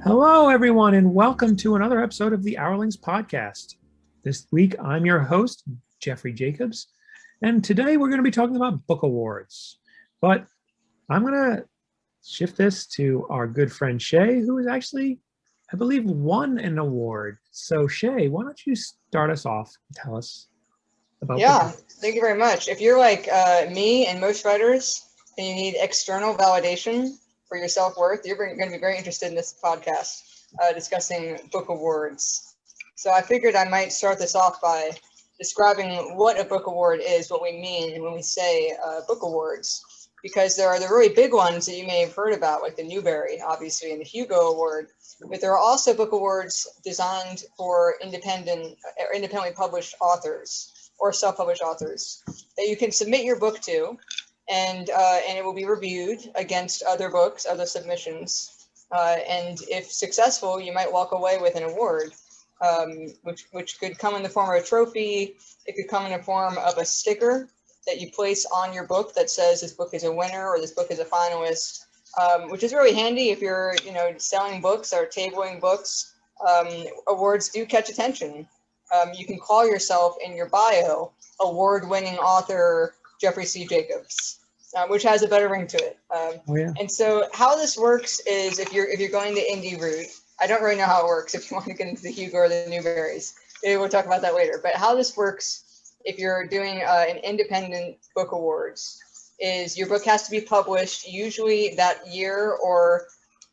Hello, everyone, and welcome to another episode of the Hourlings podcast. This week, I'm your host, Jeffrey Jacobs, and today we're going to be talking about book awards. But I'm going to shift this to our good friend Shay, who has actually, I believe, won an award. So, Shay, why don't you start us off and tell us about Thank you very much. If you're like me and most writers, and you need external validation for your self-worth, you're going to be very interested in this podcast discussing book awards. So I figured I might start this off by describing what a book award is, what we mean when we say book awards, because there are the really big ones that you may have heard about, like the Newbery, obviously, and the Hugo Award. But there are also book awards designed for independently published authors or self-published authors that you can submit your book to, and it will be reviewed against other books, other submissions, and if successful, you might walk away with an award, which could come in the form of a trophy. It could come in the form of a sticker that you place on your book that says this book is a winner or this book is a finalist, which is really handy if you're selling books or tabling books. Awards do catch attention. You can call yourself in your bio award-winning author Jeffrey C. Jacobs, which has a better ring to it. And so how this works is if you're going the indie route, I don't really know how it works if you want to get into the Hugo or the Newberries. Maybe we'll talk about that later. But how this works if you're doing an independent book awards is your book has to be published usually that year or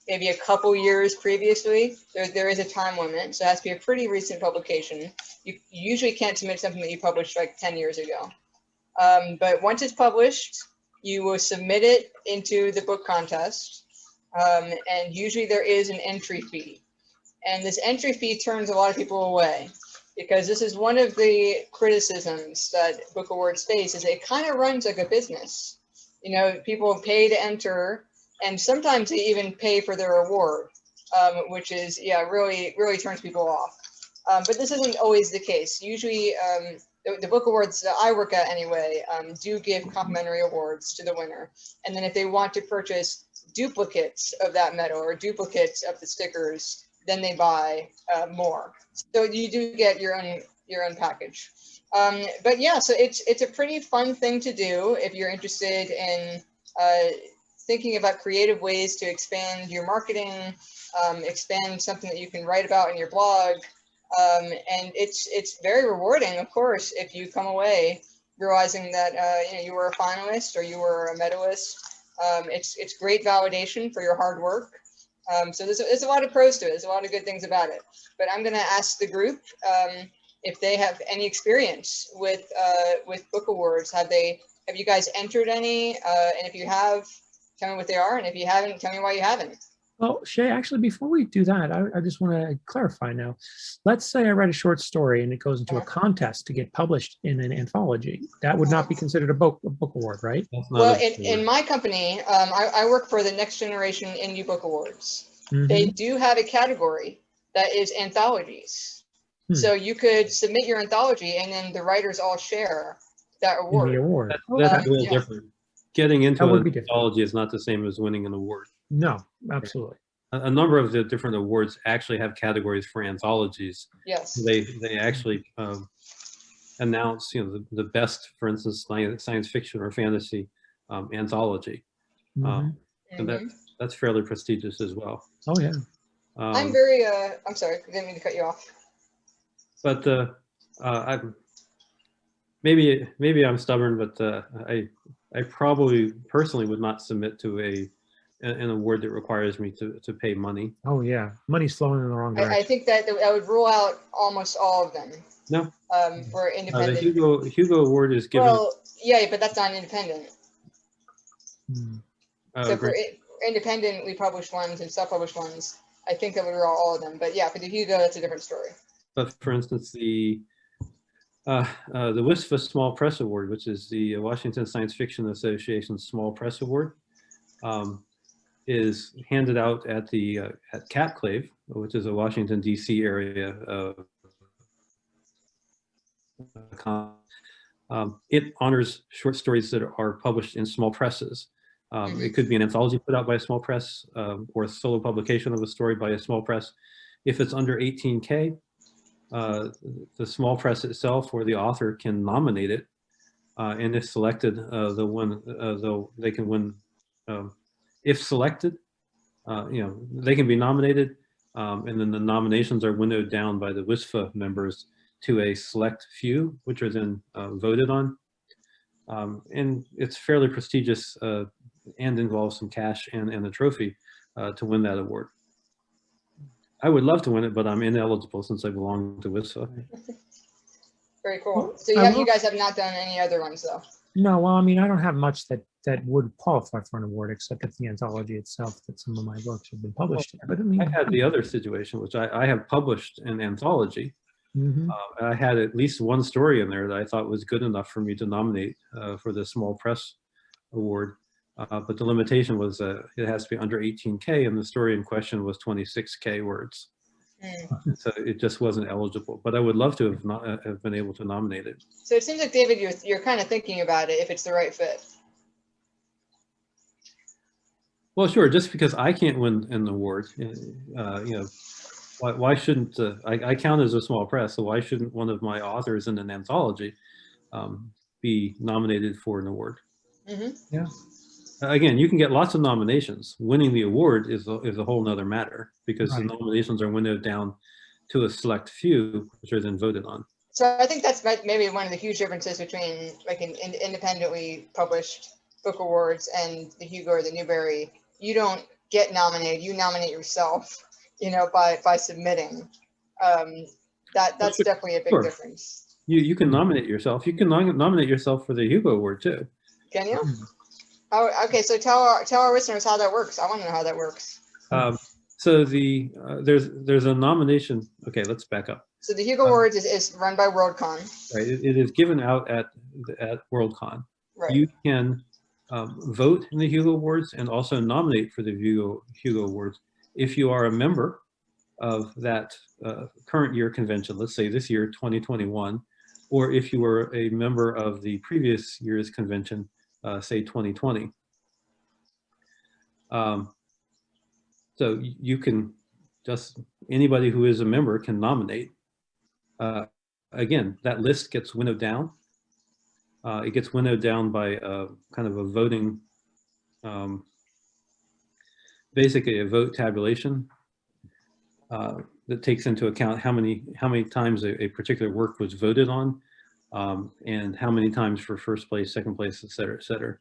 maybe a couple years previously. There is a time limit, so it has to be a pretty recent publication. You usually can't submit something that you published like 10 years ago. But once it's published, you will submit it into the book contest, and usually there is an entry fee. And this entry fee turns a lot of people away because this is one of the criticisms that book awards face is it kind of runs like a business. People pay to enter, and sometimes they even pay for their award, which is, really, really turns people off. But this isn't always the case. Usually, the book awards that I work at anyway do give complimentary awards to the winner. And then if they want to purchase duplicates of that medal or duplicates of the stickers, then they buy more. So you do get your own package. But yeah, so it's a pretty fun thing to do if you're interested in thinking about creative ways to expand your marketing, expand something that you can write about in your blog. And it's very rewarding, of course, if you come away realizing that you were a finalist or you were a medalist. It's great validation for your hard work. So there's a lot of pros to it. There's a lot of good things about it. But I'm going to ask the group if they have any experience with book awards. Have you guys entered any? And if you have, tell me what they are. And if you haven't, tell me why you haven't. Well, Shay, actually, before we do that, I just want to clarify now. Let's say I write a short story and it goes into a contest to get published in an anthology. That would not be considered a book award, right? Well, in my company, I work for the Next Generation Indie Book Awards. Mm-hmm. They do have a category that is anthologies. So you could submit your anthology and then the writers all share that award. In the award. That's a little different. Getting into an anthology is not the same as winning an award. No, absolutely. A number of the different awards actually have categories for anthologies. Yes. They actually announce, the best, for instance, science fiction or fantasy anthology, and that's fairly prestigious as well. Oh yeah. I'm very. I'm sorry, I didn't mean to cut you off. But I'm maybe I'm stubborn, but I probably personally would not submit to an award that requires me to pay money. Oh yeah, money's flowing in the wrong direction. I think that would rule out almost all of them. No. For independent. The Hugo Award is given. Well, yeah, but that's not independent. So for independently published ones and self-published ones, I think that would rule out all of them. But yeah, for the Hugo, that's a different story. But for instance, the WISFA Small Press Award, which is the Washington Science Fiction Association Small Press Award, is handed out at Catclave, which is a Washington D.C. area. It honors short stories that are published in small presses. It could be an anthology put out by a small press, or a solo publication of a story by a small press. If it's under 18K, the small press itself or the author can nominate it, and if selected, they can win. If selected, they can be nominated, and then the nominations are winnowed down by the WISFA members to a select few, which are then voted on. And it's fairly prestigious, and involves some cash and a trophy to win that award. I would love to win it, but I'm ineligible since I belong to WISFA. Very cool. Well, So you guys have not done any other ones though? No, well, I mean, I don't have much that would qualify for an award, except it's the anthology itself that some of my books have been published in. But I mean, I had the other situation, which I have published an anthology. mhm. I had at least one story in there that I thought was good enough for me to nominate for the small press award. But the limitation was it has to be under 18K, and the story in question was 26K words. So it just wasn't eligible. But I would love to have been able to nominate it. So it seems like, David, you're kind of thinking about it if it's the right fit. Well, sure. Just because I can't win an award, why shouldn't I count as a small press? So why shouldn't one of my authors in an anthology be nominated for an award? Yeah. Again, you can get lots of nominations. Winning the award is a whole nother matter, because Right. the nominations are winnowed down to a select few, which are then voted on. So I think that's maybe one of the huge differences between like an independently published book awards and the Hugo or the Newbery. You don't get nominated; you nominate yourself. By submitting. That's definitely a big difference. You can nominate yourself. You can nominate yourself for the Hugo Award too. Can you? Oh, okay. So tell our listeners how that works. I want to know how that works. So there's a nomination. Okay, let's back up. So the Hugo Awards is run by Worldcon. Right. It is given out at Worldcon. Right. You can vote in the Hugo Awards and also nominate for the Hugo Awards if you are a member of that current year convention. Let's say this year, 2021, or if you were a member of the previous year's convention, say 2020. So you can anybody who is a member can nominate. Again, that list gets winnowed down. It gets winnowed down by kind of a voting, basically a vote tabulation that takes into account how many times a particular work was voted on, and how many times for first place, second place, et cetera, et cetera.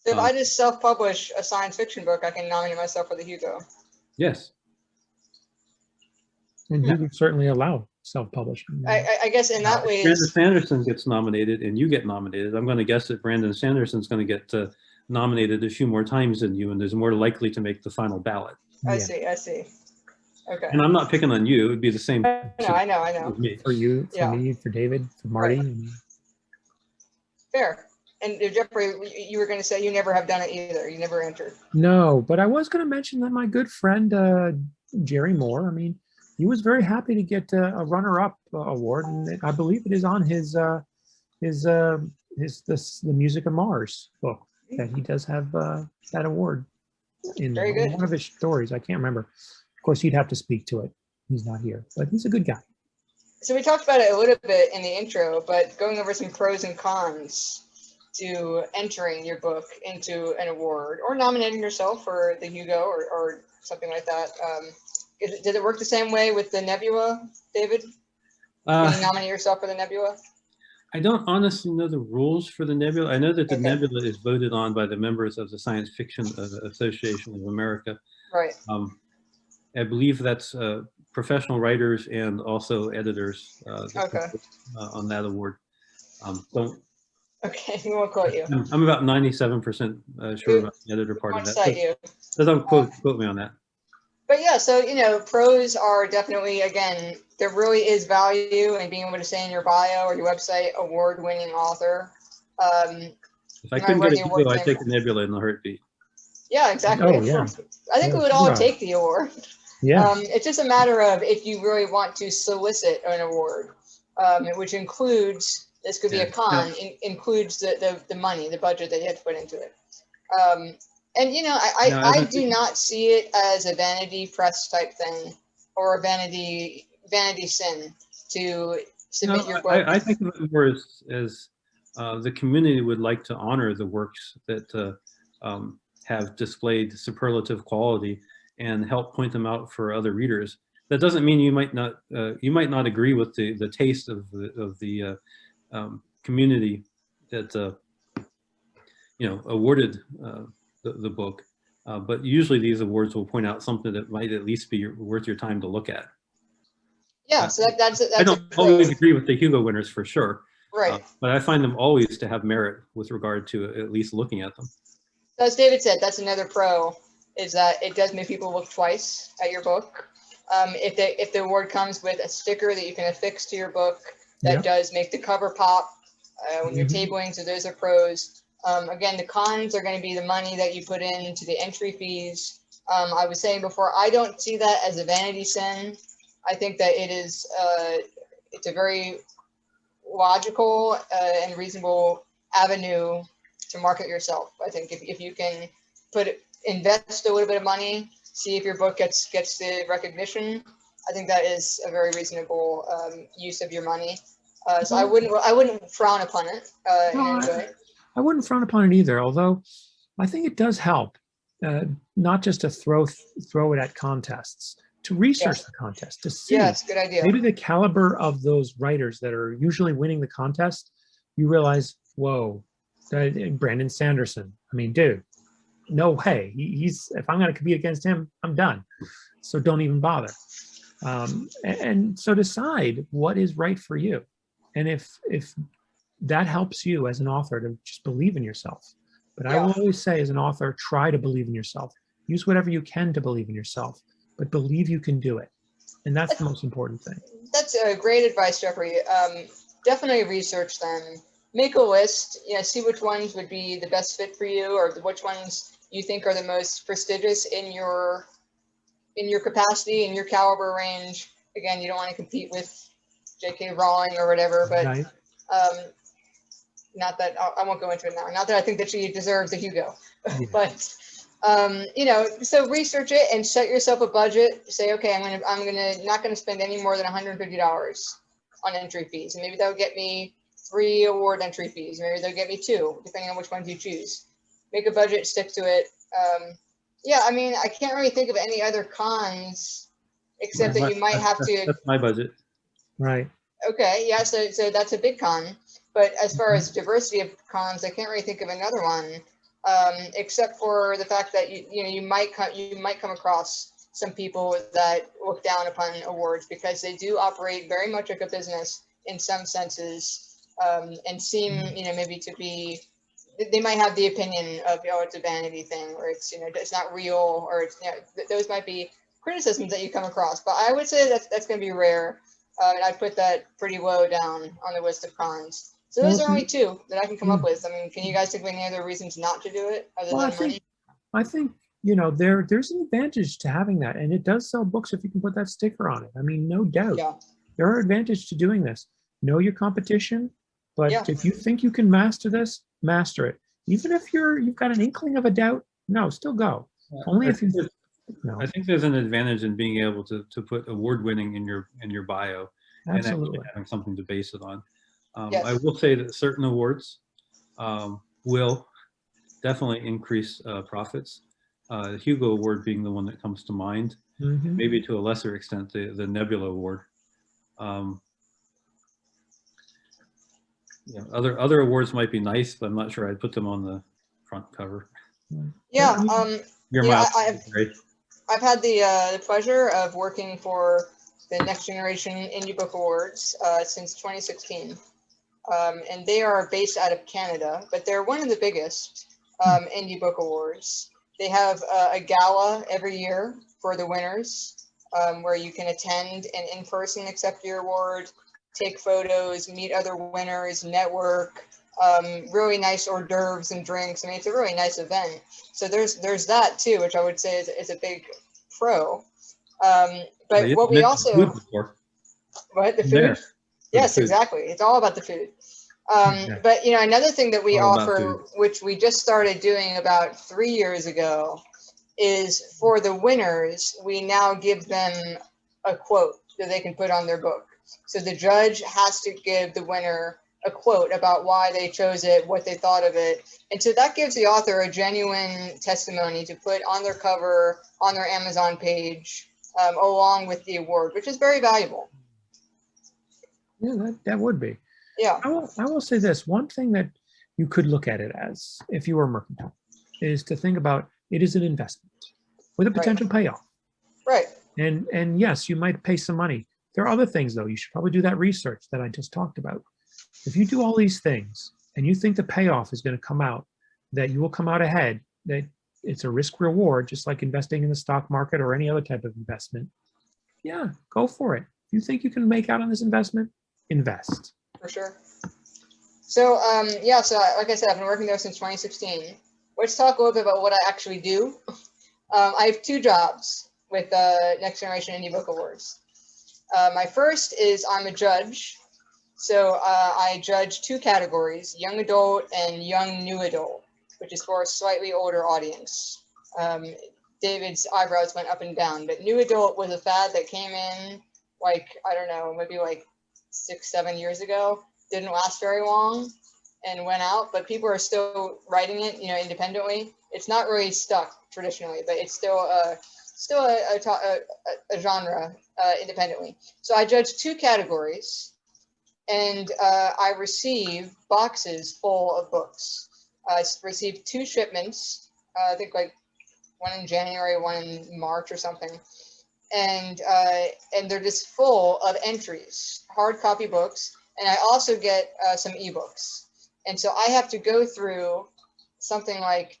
So if I just self-publish a science fiction book, I can nominate myself for the Hugo. Yes. And you would certainly allow self-publishing. I guess in that way, Brandon Sanderson gets nominated and you get nominated. I'm going to guess that Brandon Sanderson's going to get nominated a few more times than you, and there's more likely to make the final ballot. I see. Okay. And I'm not picking on you. It would be the same. I know. With me. For you, for Yeah. me, for David, for Marty. Right. Fair. And Jeffrey, you were going to say you never have done it either. You never entered. No, but I was going to mention that my good friend Jerry Moore, I mean, he was very happy to get a runner-up award, and I believe it is on the Music of Mars book that he does have that award in Very good. one of his stories. I can't remember. Of course, he'd have to speak to it. He's not here, but he's a good guy. So we talked about it a little bit in the intro, but going over some pros and cons to entering your book into an award or nominating yourself for the Hugo or something like that. Did it work the same way with the Nebula, David? Can you nominate yourself for the Nebula? I don't honestly know the rules for the Nebula. I know that the Okay. Nebula is voted on by the members of the Science Fiction Association of America. Right. I believe that's professional writers and also editors Okay. On that award. Okay, we won't quote you. I'm about 97% sure about the editor part of Won't that. cite you. So don't quote me on that. But yeah, so, pros are definitely, again, there really is value in being able to say in your bio or your website, award-winning author. If I couldn't get a Hugo, I'd take the Nebula in a heartbeat. Yeah, exactly. Oh, yeah. I think we would all take the award. Yeah. It's just a matter of if you really want to solicit an award, which includes, this could be a con, includes the money, the budget that you have to put into it. And you know, I do not see it as a vanity press type thing or a vanity sin to submit your book. I think of it more as the community would like to honor the works that have displayed superlative quality and help point them out for other readers. That doesn't mean you might not agree with the taste of the community that awarded the book, but usually these awards will point out something that might at least be worth your time to look at. Yeah, so that's I don't always agree with the Hugo winners for sure, right? But I find them always to have merit with regard to at least looking at them. So as David said, that's another pro, is that it does make people look twice at your book. If the award comes with a sticker that you can affix to your book, that does make the cover pop when you're tabling, so those are pros. Again, the cons are going to be the money that you put into the entry fees. I was saying before, I don't see that as a vanity sin. I think that it's a very logical and reasonable avenue to market yourself. I think if you can invest a little bit of money, see if your book gets the recognition, I think that is a very reasonable use of your money. So I wouldn't frown upon it in any way. I wouldn't frown upon it either, although I think it does help, not just to throw it at contests, to research the contest, to see good idea. Maybe the caliber of those writers that are usually winning the contest. You realize, whoa, Brandon Sanderson. I mean, dude, no way. He's if I'm going to compete against him, I'm done. So don't even bother. And so decide what is right for you, and if that helps you as an author to just believe in yourself. But I will always say, as an author, try to believe in yourself. Use whatever you can to believe in yourself, but believe you can do it. And that's the most important thing. That's great advice, Jeffrey. Definitely research them. Make a list, see which ones would be the best fit for you, or which ones you think are the most prestigious in your capacity, in your caliber range. Again, you don't want to compete with J.K. Rowling or whatever, but right. Not that I won't go into it now. Not that I think that she deserves a Hugo, but so research it and set yourself a budget. Say, okay, I'm not gonna spend any more than $150 on entry fees, and maybe that'll get me 3 award entry fees. Maybe they'll get me 2, depending on which ones you choose. Make a budget, stick to it. I can't really think of any other cons except that you might have to. That's my budget. Right. Okay. Yeah. So that's a big con. But as far as diversity of cons, I can't really think of another one, except for the fact that you might come across some people that look down upon awards because they do operate very much like a business in some senses, and seem maybe to be. They might have the opinion of it's a vanity thing, or it's it's not real, or it's those might be criticisms that you come across. But I would say that's going to be rare, and I'd put that pretty low down on the list of cons. So those are only 2 that I can come up with. I mean, can you guys think of any other reasons not to do it other than money? I think there's an advantage to having that, and it does sell books if you can put that sticker on it. I mean, no doubt. Yeah. There are advantages to doing this. Know your competition, but if you think you can master this, master it. Even if you've got an inkling of a doubt, no, still go. Only if you. I think there's an advantage in being able to put award-winning in your bio, Absolutely. and actually having something to base it on. Yes. I will say that certain awards will definitely increase profits. The Hugo Award being the one that comes to mind, maybe to a lesser extent the Nebula Award. Other awards might be nice, but I'm not sure I'd put them on the front cover. Yeah. I've had the pleasure of working for the Next Generation Indie Book Awards since 2016. And they are based out of Canada, but they're one of the biggest indie book awards. They have a gala every year for the winners, where you can attend and in person accept your award, take photos, meet other winners, network, really nice hors d'oeuvres and drinks. I mean, it's a really nice event. So there's that too, which I would say is a big pro. But what we also, what, the food? Yes, exactly. It's all about the food. Yeah. But another thing that we All about offer, food. which we just started doing about 3 years ago, is for the winners, we now give them a quote that they can put on their book. So the judge has to give the winner a quote about why they chose it, what they thought of it. And so that gives the author a genuine testimony to put on their cover, on their Amazon page, along with the award, which is very valuable. Yeah, that would be. Yeah. I will say this, one thing that you could look at it as, if you were mercantile, is to think about it as an investment with a potential payoff. Right. And yes, you might pay some money. There are other things though. You should probably do that research that I just talked about. If you do all these things and you think the payoff is going to come out, that you will come out ahead, that it's a risk reward, just like investing in the stock market or any other type of investment, yeah, go for it. If you think you can make out on this investment, invest. For sure. So, so like I said, I've been working there since 2016. Let's talk a little bit about what I actually do. I have 2 jobs with Next Generation Indie Book Awards. My first is I'm a judge. So I judge 2 categories, young adult and young new adult, which is for a slightly older audience. David's eyebrows went up and down, but new adult was a fad that came in like, I don't know, maybe like 6-7 years ago. Didn't last very long and went out, but people are still writing it, independently. It's not really stuck traditionally, but it's still a genre independently. So I judge 2 categories, and I receive boxes full of books. I received 2 shipments, I think like one in January, one in March or something. And they're just full of entries, hard copy books. And I also get some ebooks. And so I have to go through something like,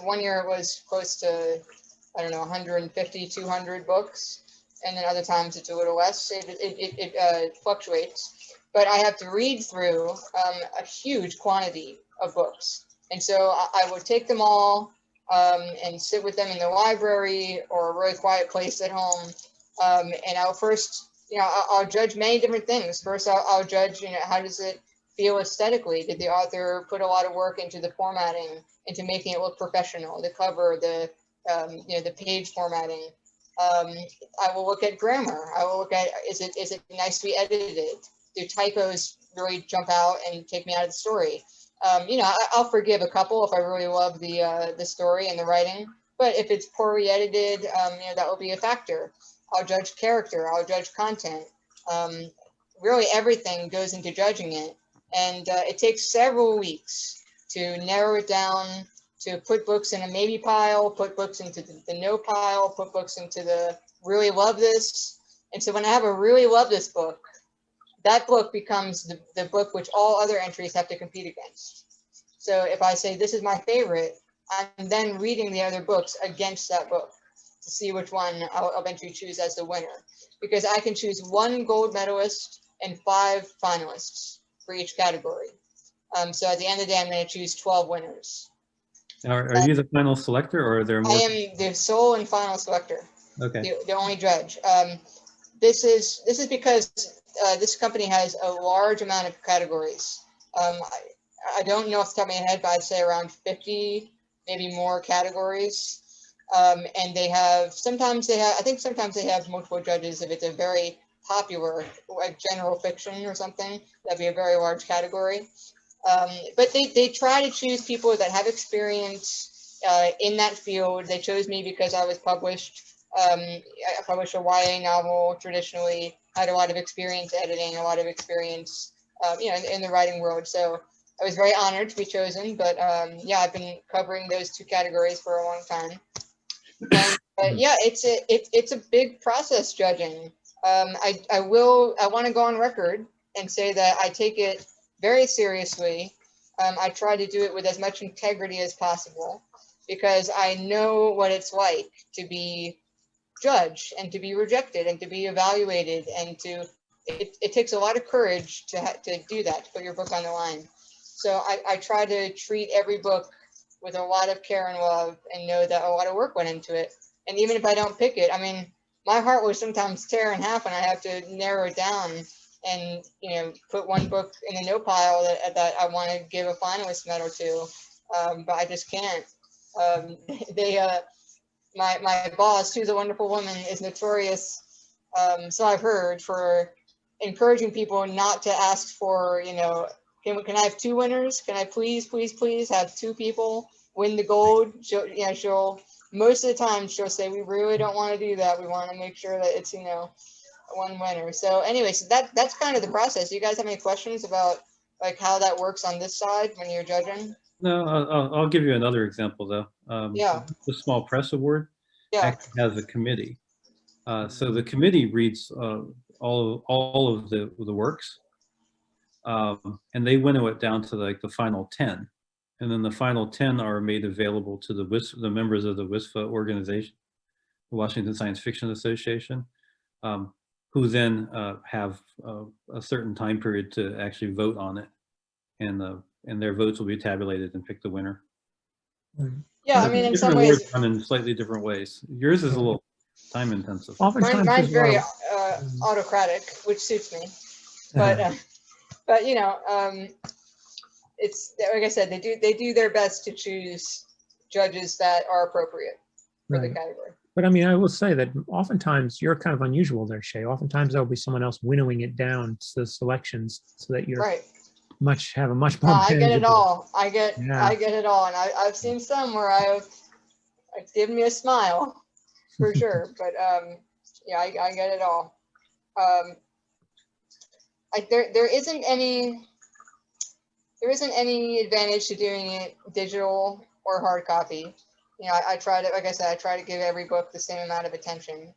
one year it was close to, 150, 200 books. And then other times it's a little less. It fluctuates. But I have to read through a huge quantity of books. And so I would take them all and sit with them in the library or a really quiet place at home. And I'll first, I'll judge many different things. First, I'll judge, how does it feel aesthetically? Did the author put a lot of work into the formatting, into making it look professional? The cover, the page formatting. I will look at grammar. I will look at, is it nicely edited? Do typos really jump out and take me out of the story? I'll forgive a couple if I really love the story and the writing. But if it's poorly edited, that will be a factor. I'll judge character. I'll judge content. Really, everything goes into judging it, and it takes several weeks to narrow it down, to put books in a maybe pile, put books into the no pile, put books into the really love this. And so when I have a really love this book, that book becomes the book which all other entries have to compete against. So if I say this is my favorite, I'm then reading the other books against that book to see which one I'll eventually choose as the winner. Because I can choose 1 gold medalist and 5 finalists for each category. So at the end of the day, I'm going to choose 12 winners. Are you the final selector, or are there more? I am the sole and final selector. Okay. The only judge. This is because this company has a large amount of categories. I don't know off the top of my head, but I'd say around 50, maybe more categories. And sometimes they have multiple judges if it's a very popular, like general fiction or something. That'd be a very large category. But they try to choose people that have experience in that field. They chose me because I was published. I published a YA novel traditionally. I had a lot of experience editing, a lot of experience, in the writing world. So I was very honored to be chosen. But I've been covering those 2 categories for a long time. And it's a big process judging. I want to go on record and say that I take it very seriously. I try to do it with as much integrity as possible because I know what it's like to be judged and to be rejected and to be evaluated, and it takes a lot of courage to do that, to put your book on the line. So I try to treat every book with a lot of care and love and know that a lot of work went into it. And even if I don't pick it, my heart will sometimes tear in half and I have to narrow it down and put one book in the no pile that I want to give a finalist medal to, but I just can't. They my boss, who's a wonderful woman, is notorious. So I've heard, for encouraging people not to ask for, can I have 2 winners? Can I please have 2 people win the gold? She'll most of the time she'll say, we really don't want to do that. We want to make sure that it's, one winner. So anyway, so that's kind of the process. You guys have any questions about like how that works on this side when you're judging? No, I'll give you another example though. Yeah. The Small Press Award Yeah. actually has a committee. So the committee reads all of the works, and they winnow it down to like the final 10, and then the final 10 are made available to the members of the WISFA organization, the Washington Science Fiction Association, who then have a certain time period to actually vote on it, and their votes will be tabulated and pick the winner. Yeah, I mean, in some ways, awards run in slightly different ways. Yours is a little time intensive. Oftentimes, mine's very well, autocratic, which suits me. But it's like I said, they do their best to choose judges that are appropriate for the right. category. But I mean, I will say that oftentimes you're kind of unusual there, Shay. Oftentimes there'll be someone else winnowing it down to the selections so that you're Right. have a much more. I get it manageable- all. I get it all, and I've seen some where it's given me a smile, for sure. But yeah, I get it all. There isn't any advantage to doing it digital or hard copy. I try to, like I said, I try to give every book the same amount of attention.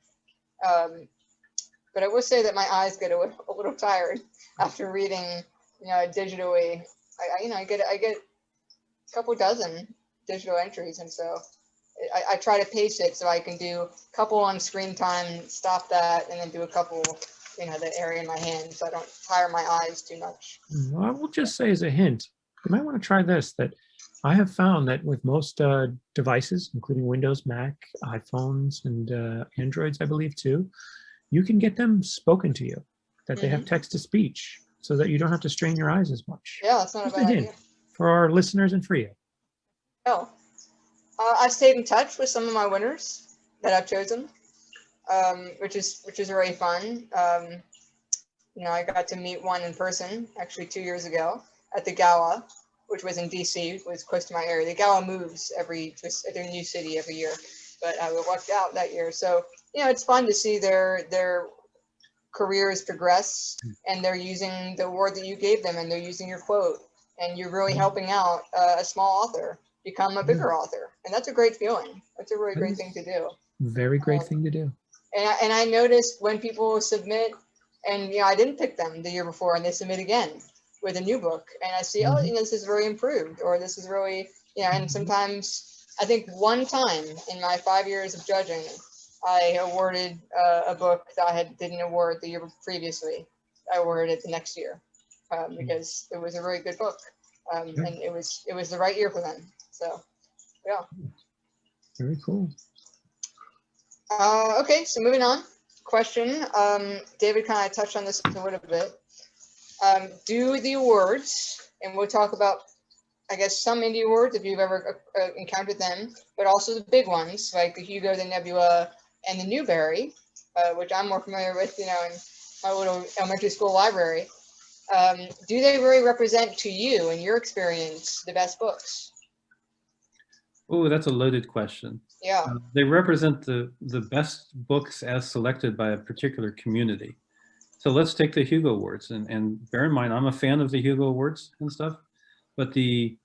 But I will say that my eyes get a little tired after reading, digitally. I get a couple dozen digital entries, and so I try to pace it so I can do a couple on screen time, stop that, and then do a couple, the area in my hand, so I don't tire my eyes too much. Well, I will just say as a hint, you might want to try this, that I have found that with most devices, including Windows, Mac, iPhones, and Androids, I believe too, you can get them spoken to you, that they have text to speech, so that you don't have to strain your eyes as much. Yeah, that's not Just a bad hint idea. for our listeners and for you. Oh, I've stayed in touch with some of my winners that I've chosen, which is really fun. I got to meet one in person actually 2 years ago at the gala, which was in DC, was close to my area. The gala moves to a new city every year, but I walked out that year. So, it's fun to see their careers progress, and they're using the award that you gave them, and they're using your quote, and you're really helping out a small author become a bigger author. And that's a great feeling. That's a really great thing to do. Very great thing to do. And I noticed when people submit, and I didn't pick them the year before, and they submit again with a new book, and I see, this is really improved, or this is really, and sometimes, I think one time in my 5 years of judging, I awarded a book that I didn't award the year previously. I awarded it the next year because it was a really good book, and it was the right year for them. So, yeah. Very cool. Okay, so moving on. Question. David kind of touched on this a little bit. Do the awards, and we'll talk about, I guess, some indie awards if you've ever encountered them, but also the big ones like the Hugo, the Nebula, and the Newbery, which I'm more familiar with, in my little elementary school library. Do they really represent to you, in your experience, the best books? Oh, that's a loaded question. Yeah. They represent the best books as selected by a particular community. So let's take the Hugo Awards, and bear in mind, I'm a fan of the Hugo Awards and stuff, but the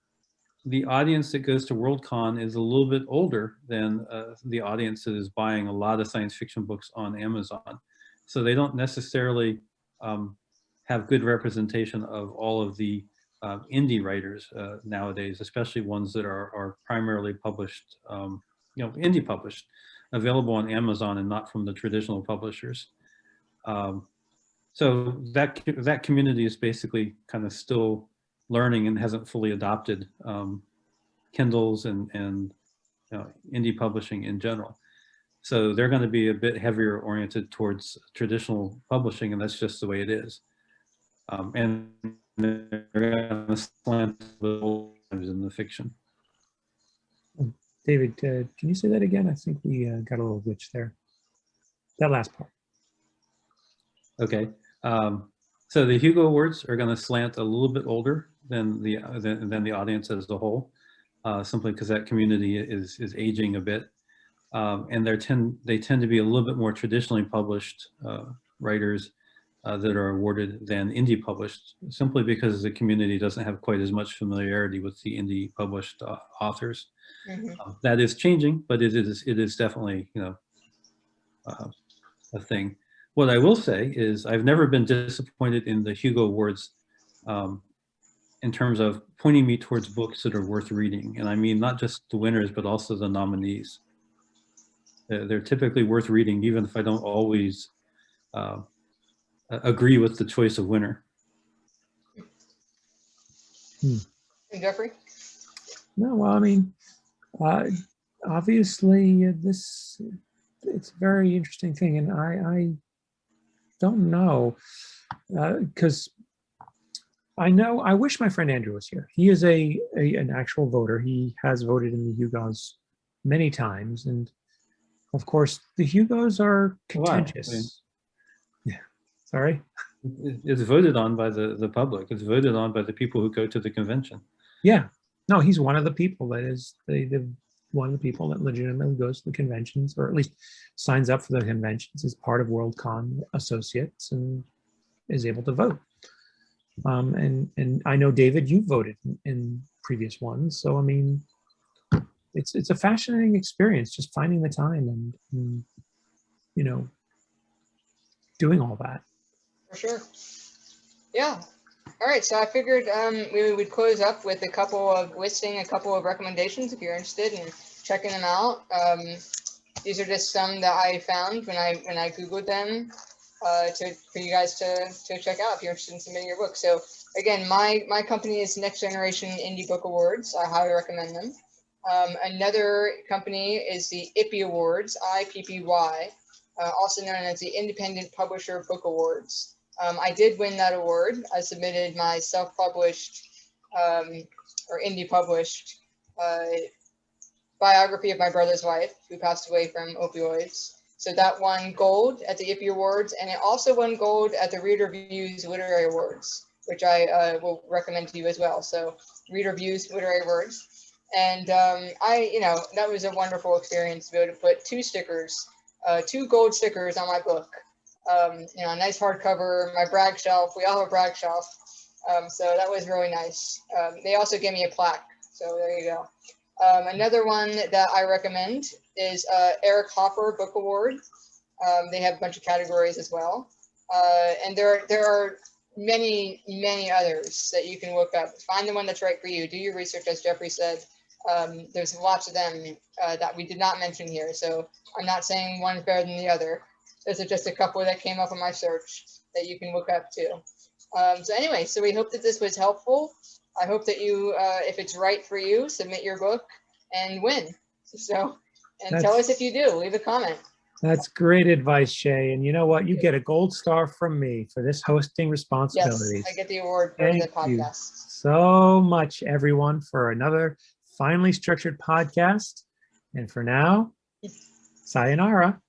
audience that goes to Worldcon is a little bit older than the audience that is buying a lot of science fiction books on Amazon. So they don't necessarily have good representation of all of the indie writers nowadays, especially ones that are primarily published, indie published, available on Amazon and not from the traditional publishers. So that community is basically kind of still learning and hasn't fully adopted Kindles and indie publishing in general. So they're going to be a bit heavier oriented towards traditional publishing, and that's just the way it is. And they're going to slant the in the fiction. David, can you say that again? I think we got a little glitch there. That last part. Okay. So the Hugo Awards are going to slant a little bit older than the audience as a whole, simply because that community is aging a bit, and they tend to be a little bit more traditionally published writers that are awarded than indie published, simply because the community doesn't have quite as much familiarity with the indie published authors. That is changing, but it is definitely, you know, a thing. What I will say is I've never been disappointed in the Hugo Awards in terms of pointing me towards books that are worth reading. And I mean, not just the winners, but also the nominees. They're typically worth reading, even if I don't always agree with the choice of winner. And Jeffrey? No, well, I mean, obviously it's a very interesting thing, and I don't know, because I wish my friend Andrew was here. He is an actual voter. He has voted in the Hugos many times, and of course the Hugos are contentious. Yeah, sorry. It's voted on by the public. It's voted on by the people who go to the convention. Yeah, no, he's one of the people that is one of the people that legitimately goes to the conventions, or at least signs up for the conventions as part of WorldCon associates and is able to vote. And I know, David, you voted in previous ones. So, I mean, it's a fascinating experience, just finding the time and you know, doing all that. For sure. Yeah. All right, so I figured we would close up with listing a couple of recommendations if you're interested in checking them out. These are just some that I found when I Googled them for you guys to check out if you're interested in submitting your book. So again, my company is Next Generation Indie Book Awards. I highly recommend them. Another company is the IPPY Awards, IPPY, also known as the Independent Publisher Book Awards. I did win that award. I submitted my self-published or indie published biography of my brother's wife, who passed away from opioids. So that won gold at the IPPY Awards, and it also won gold at the Reader Views Literary Awards, which I will recommend to you as well. So Reader Views Literary Awards. And that was a wonderful experience to be able to put two gold stickers on my book. A nice hardcover, my brag shelf. We all have a brag shelf. So that was really nice. They also gave me a plaque. So there you go. Another one that I recommend is Eric Hopper Book Award. They have a bunch of categories as well. And there are many, many others that you can look up. Find the one that's right for you. Do your research, as Jeffrey said. There's lots of them that we did not mention here. So I'm not saying one's better than the other. Those are just a couple that came up in my search that you can look up too. So anyway, so we hope that this was helpful. I hope that you, if it's right for you, submit your book and win. So, and tell us if you do, leave a comment. That's great advice, Shay. And you know what? You get a gold star from me for this hosting responsibilities. Yes, I get the award for the podcast. Thank you so much, everyone, for another finely structured podcast. And for now, sayonara.